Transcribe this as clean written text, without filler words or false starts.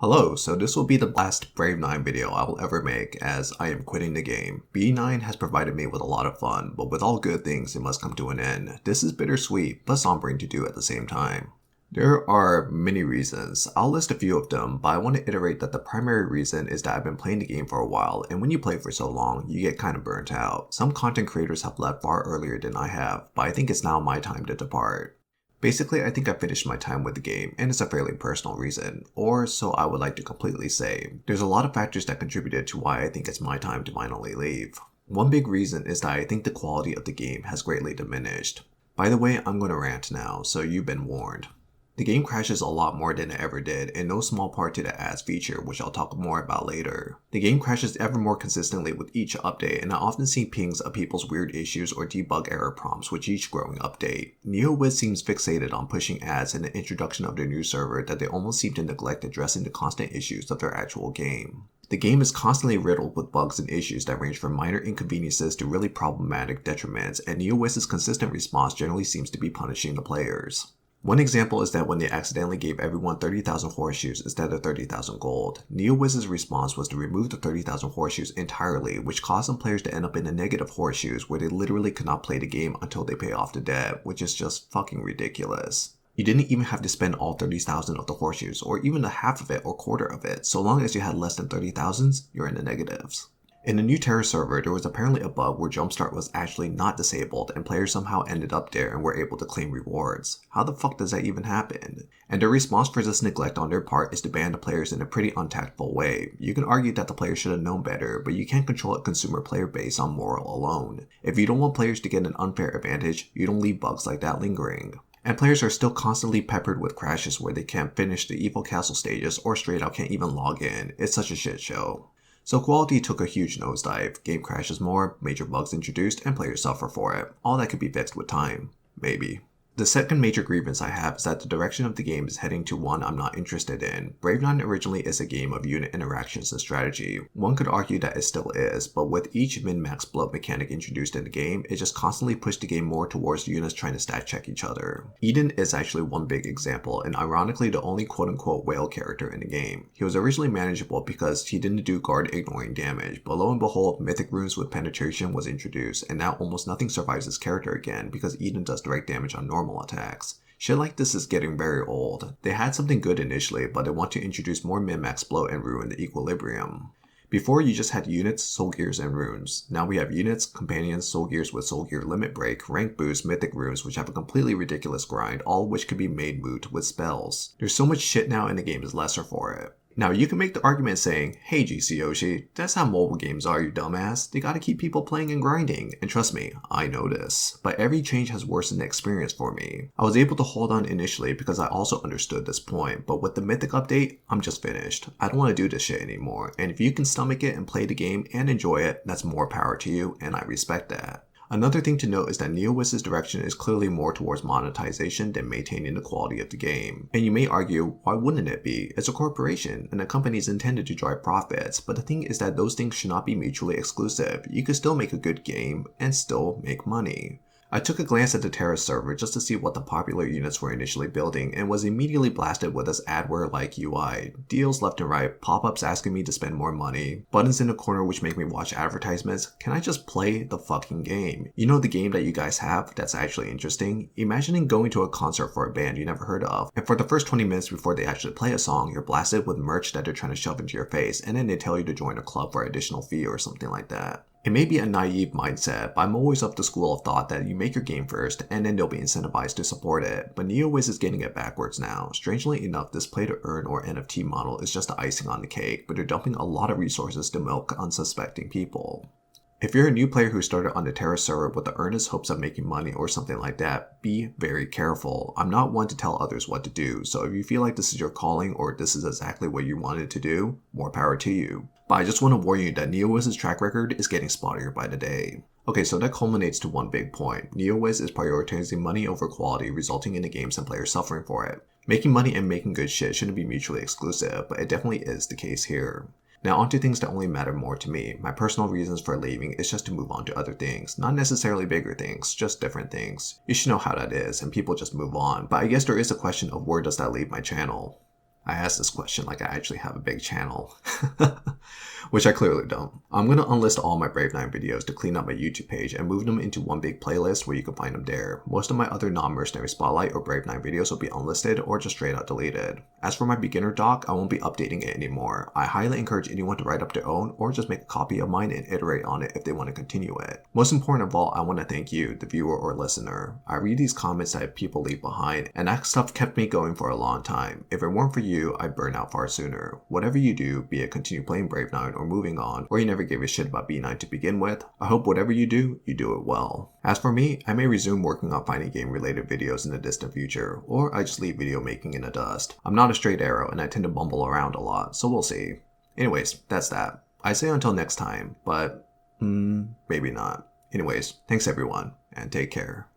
Hello, so this will be the last Brave 9 video I will ever make as I am quitting the game. B9 has provided me with a lot of fun, but with all good things it must come to an end. This is bittersweet, but sombering to do at the same time. There are many reasons. I'll list a few of them, but I want to iterate that the primary reason is that I've been playing the game for a while, and when you play for so long, you get kind of burnt out. Some content creators have left far earlier than I have, but I think it's now my time to depart. Basically, I think I finished my time with the game, and it's a fairly personal reason, or so I would like to completely say. There's a lot of factors that contributed to why I think it's my time to finally leave. One big reason is that I think the quality of the game has greatly diminished. By the way, I'm going to rant now, so you've been warned. The game crashes a lot more than it ever did, in no small part to the ads feature, which I'll talk more about later. The game crashes ever more consistently with each update, and I often see pings of people's weird issues or debug error prompts with each growing update. NeoWiz seems fixated on pushing ads and the introduction of their new server that they almost seem to neglect addressing the constant issues of their actual game. The game is constantly riddled with bugs and issues that range from minor inconveniences to really problematic detriments, and NeoWiz's consistent response generally seems to be punishing the players. One example is that when they accidentally gave everyone 30,000 horseshoes instead of 30,000 gold, NeoWiz's response was to remove the 30,000 horseshoes entirely, which caused some players to end up in the negative horseshoes where they literally could not play the game until they pay off the debt, which is just fucking ridiculous. You didn't even have to spend all 30,000 of the horseshoes, or even a half of it or quarter of it. So long as you had less than 30,000, you're in the negatives. In the new Terra server, there was apparently a bug where Jumpstart was actually not disabled and players somehow ended up there and were able to claim rewards. How the fuck does that even happen? And their response for this neglect on their part is to ban the players in a pretty untactful way. You can argue that the players should have known better, but you can't control a consumer player base on moral alone. If you don't want players to get an unfair advantage, you don't leave bugs like that lingering. And players are still constantly peppered with crashes where they can't finish the Evil Castle stages or straight out can't even log in. It's such a shit show. So quality took a huge nosedive, game crashes more, major bugs introduced, and players suffer for it. All that could be fixed with time. Maybe. The second major grievance I have is that the direction of the game is heading to one I'm not interested in. Brave 9 originally is a game of unit interactions and strategy. One could argue that it still is, but with each min-max blood mechanic introduced in the game, it just constantly pushed the game more towards units trying to stat check each other. Eden is actually one big example, and ironically the only quote-unquote whale character in the game. He was originally manageable because he didn't do guard ignoring damage, but lo and behold, mythic runes with penetration was introduced, and now almost nothing survives his character again because Eden does direct damage on normal attacks. Shit like this is getting very old. They had something good initially, but they want to introduce more min-max blow and ruin the equilibrium. Before you just had units, soul gears, and runes. Now we have units, companions, soul gears with soul gear limit break, rank boost, mythic runes which have a completely ridiculous grind, all of which could be made moot with spells. There's so much shit now and the game is lesser for it. Now you can make the argument saying, hey GC Yoshi, that's how mobile games are, you dumbass. They gotta keep people playing and grinding. And trust me, I know this. But every change has worsened the experience for me. I was able to hold on initially because I also understood this point, but with the Mythic update, I'm just finished. I don't want to do this shit anymore, and if you can stomach it and play the game and enjoy it, that's more power to you, and I respect that. Another thing to note is that NeoWiz's direction is clearly more towards monetization than maintaining the quality of the game. And you may argue, why wouldn't it be? It's a corporation, and a company is intended to drive profits, but the thing is that those things should not be mutually exclusive. You could still make a good game, and still make money. I took a glance at the Terra server just to see what the popular units were initially building and was immediately blasted with this adware-like UI. Deals left and right, pop-ups asking me to spend more money, buttons in the corner which make me watch advertisements. Can I just play the fucking game? You know the game that you guys have that's actually interesting? Imagining going to a concert for a band you never heard of, and for the first 20 minutes before they actually play a song, you're blasted with merch that they're trying to shove into your face, and then they tell you to join a club for an additional fee or something like that. It may be a naive mindset, but I'm always of the school of thought that you make your game first, and then they'll be incentivized to support it. But NeoWiz is getting it backwards now. Strangely enough, this play to earn or NFT model is just the icing on the cake, but they're dumping a lot of resources to milk unsuspecting people. If you're a new player who started on the Terra server with the earnest hopes of making money or something like that, be very careful. I'm not one to tell others what to do, so if you feel like this is your calling or this is exactly what you wanted to do, more power to you. But I just want to warn you that NeoWiz's track record is getting spottier by the day. Okay, so that culminates to one big point. NeoWiz is prioritizing money over quality, resulting in the games and players suffering for it. Making money and making good shit shouldn't be mutually exclusive, but it definitely is the case here. Now onto things that only matter more to me. My personal reasons for leaving is just to move on to other things. Not necessarily bigger things, just different things. You should know how that is, and people just move on. But I guess there is a question of where does that leave my channel? I asked this question like I actually have a big channel. Which I clearly don't. I'm going to unlist all my Brave 9 videos to clean up my YouTube page and move them into one big playlist where you can find them there. Most of my other non-mercenary Spotlight or Brave 9 videos will be unlisted or just straight out deleted. As for my beginner doc, I won't be updating it anymore. I highly encourage anyone to write up their own or just make a copy of mine and iterate on it if they want to continue it. Most important of all, I want to thank you, the viewer or listener. I read these comments that people leave behind, and that stuff kept me going for a long time. If it weren't for you, I'd burn out far sooner. Whatever you do, be it continue playing Brave 9 or moving on, or you never gave a shit about B9 to begin with, I hope whatever you do it well. As for me, I may resume working on fighting game related videos in the distant future, or I just leave video making in the dust. I'm not a straight arrow and I tend to bumble around a lot, so we'll see. Anyways, that's that. I say until next time, but maybe not. Anyways, thanks everyone, and take care.